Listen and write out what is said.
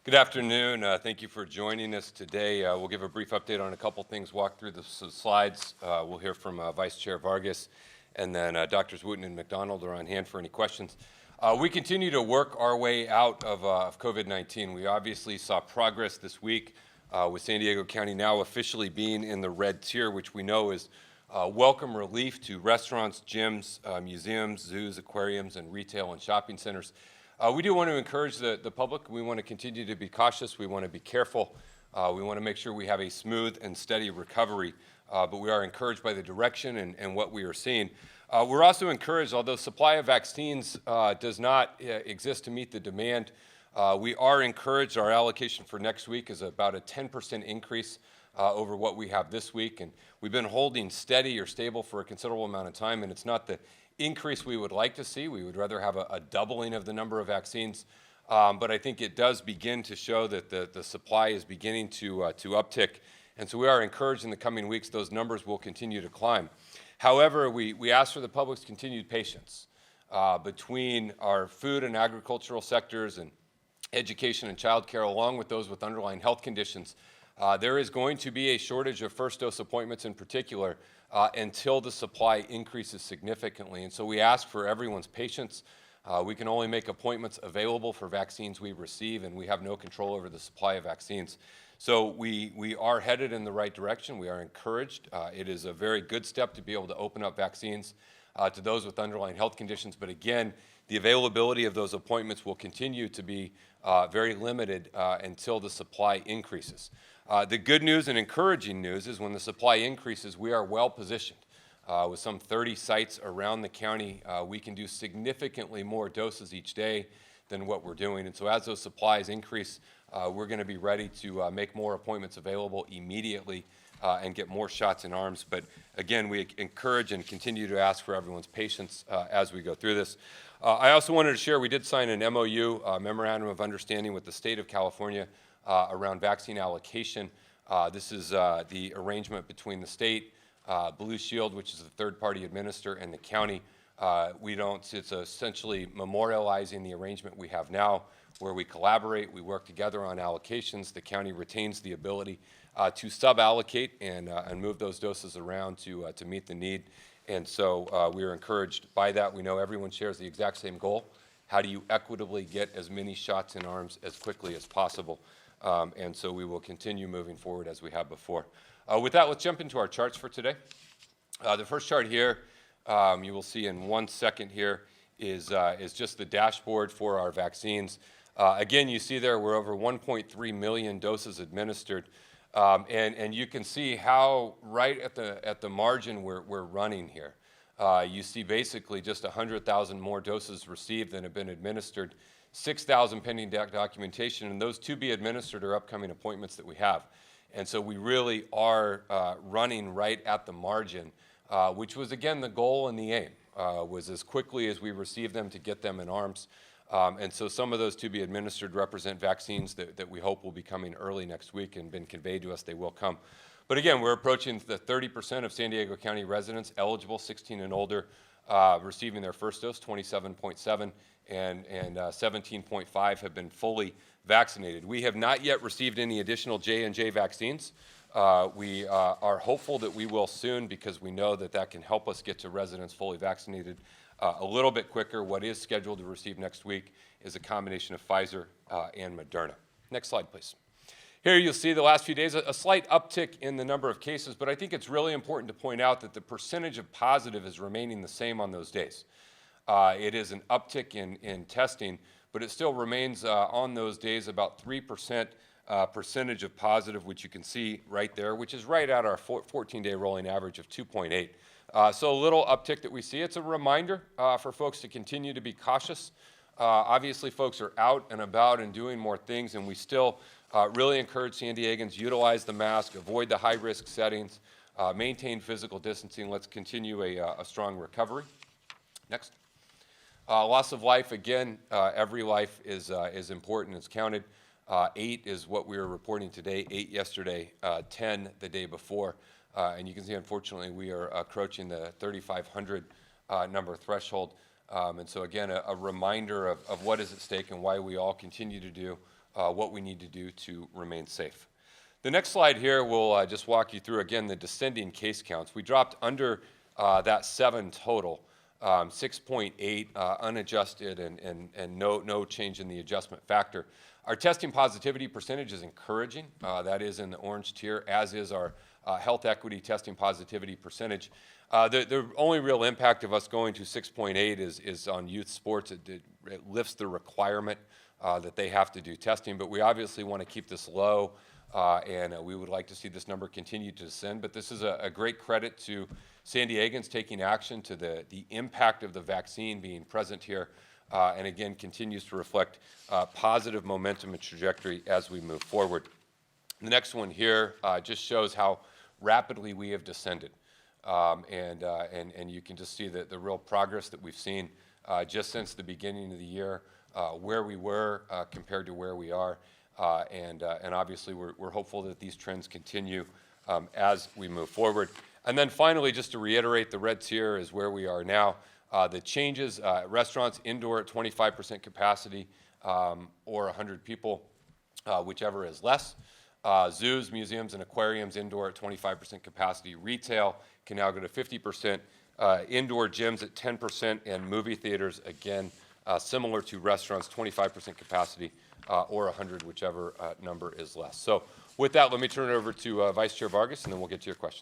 Good afternoon. Thank you for joining us today. We'll give a brief update on a couple things, walk through the slides. We'll hear from Vice Chair Vargas, and then Drs. Wooten and McDonald are on hand for any questions. We continue to work our way out of COVID-19. We obviously saw progress this week with San Diego County now officially being in the red tier, which we know is welcome relief to restaurants, gyms, museums, zoos, aquariums, and retail and shopping centers. We do want to encourage the public. We want to continue to be cautious. We want to be careful. We want to make sure we have a smooth and steady recovery, but we are encouraged by the direction and what we are seeing. We're also encouraged, although supply of vaccines does not exist to meet the demand, we are encouraged. Our allocation for next week is about a 10% increase over what we have this week, and we've been holding steady or stable for a considerable amount of time, and it's not the increase we would like to see. We would rather have a doubling of the number of vaccines, but I think it does begin to show that the supply is beginning to uptick, and so we are encouraged in the coming weeks those numbers will continue to climb. However, we ask for the public's continued patience between our food and agricultural sectors and education and child care, along with those with underlying health conditions. There is going to be a shortage of first dose appointments in particular until the supply increases significantly. And so we ask for everyone's patience. We can only make appointments available for vaccines we receive, and we have no control over the supply of vaccines. So we are headed in the right direction. We are encouraged. It is a very good step to be able to open up vaccines to those with underlying health conditions. But again, the availability of those appointments will continue to be very limited until the supply increases. The good news and encouraging news is when the supply increases, we are well positioned. With some 30 sites around the county, we can do significantly more doses each day than what we're doing. And so as those supplies increase, we're going to be ready to make more appointments available immediately and get more shots in arms. But again, we encourage and continue to ask for everyone's patience as we go through this. I also wanted to share, we did sign an MOU, Memorandum of Understanding with the state of California around vaccine allocation. This is the arrangement between the state, Blue Shield, which is the third-party administrator, and the county. It's essentially memorializing the arrangement we have now, where we collaborate, we work together on allocations. The county retains the ability to sub-allocate and move those doses around to meet the need. And so we are encouraged by that. We know everyone shares the exact same goal. How do you equitably get as many shots in arms as quickly as possible? And so we will continue moving forward as we have before. With that, let's jump into our charts for today. The first chart here, you will see in 1 second here, is just the dashboard for our vaccines. Again, you see there we're over 1.3 million doses administered. And you can see how right at the margin we're running here. You see basically just 100,000 more doses received than have been administered, 6,000 pending documentation, and those to be administered are upcoming appointments that we have. And so we really are running right at the margin, which was again the goal and the aim, was as quickly as we receive them to get them in arms. And so some of those to be administered represent vaccines that we hope will be coming early next week and been conveyed to us. They will come. But again, we're approaching the 30% of San Diego County residents eligible, 16 and older, receiving their first dose, 27.7, and 17.5 have been fully vaccinated. We have not yet received any additional J&J vaccines. We are hopeful that we will soon, because we know that can help us get to residents fully vaccinated a little bit quicker. What is scheduled to receive next week is a combination of Pfizer and Moderna. Next slide, please. Here you'll see the last few days, a slight uptick in the number of cases, but I think it's really important to point out that the percentage of positive is remaining the same on those days. It is an uptick in testing, but it still remains on those days about 3% percentage of positive, which you can see right there, which is right at our 14-day rolling average of 2.8. So a little uptick that we see. It's a reminder for folks to continue to be cautious. Obviously, folks are out and about and doing more things, and we still really encourage San Diegans, utilize the mask, avoid the high-risk settings, maintain physical distancing. Let's continue a strong recovery. Next. Loss of life, again, every life is important. It's counted. 8 is what we were reporting today, 8 yesterday, 10 the day before. And you can see, unfortunately, we are approaching the 3,500 number threshold. And so, again, a reminder of what is at stake and why we all continue to do what we need to do to remain safe. The next slide here will just walk you through, again, the descending case counts. We dropped under that 7 total, 6.8 unadjusted and no change in the adjustment factor. Our testing positivity percentage is encouraging. That is in the orange tier, as is our health equity testing positivity percentage. The only real impact of us going to 6.8 is on youth sports. It lifts the requirement that they have to do testing, but we obviously want to keep this low, and we would like to see this number continue to descend. But this is a great credit to San Diegans taking action, to the impact of the vaccine being present here, and again continues to reflect positive momentum and trajectory as we move forward. The next one here just shows how rapidly we have descended, and you can just see the real progress that we've seen just since the beginning of the year, where we were compared to where we are, and obviously we're hopeful that these trends continue as we move forward. And then finally, just to reiterate, the red tier is where we are now. The changes, restaurants indoor at 25% capacity or 100 people, whichever is less. Zoos, museums, and aquariums indoor at 25% capacity. Retail can now go to 50%. Indoor gyms at 10%, and movie theaters, again, similar to restaurants, 25% capacity or 100, whichever number is less. So with that, let me turn it over to Vice Chair Vargas, and then we'll get to your questions.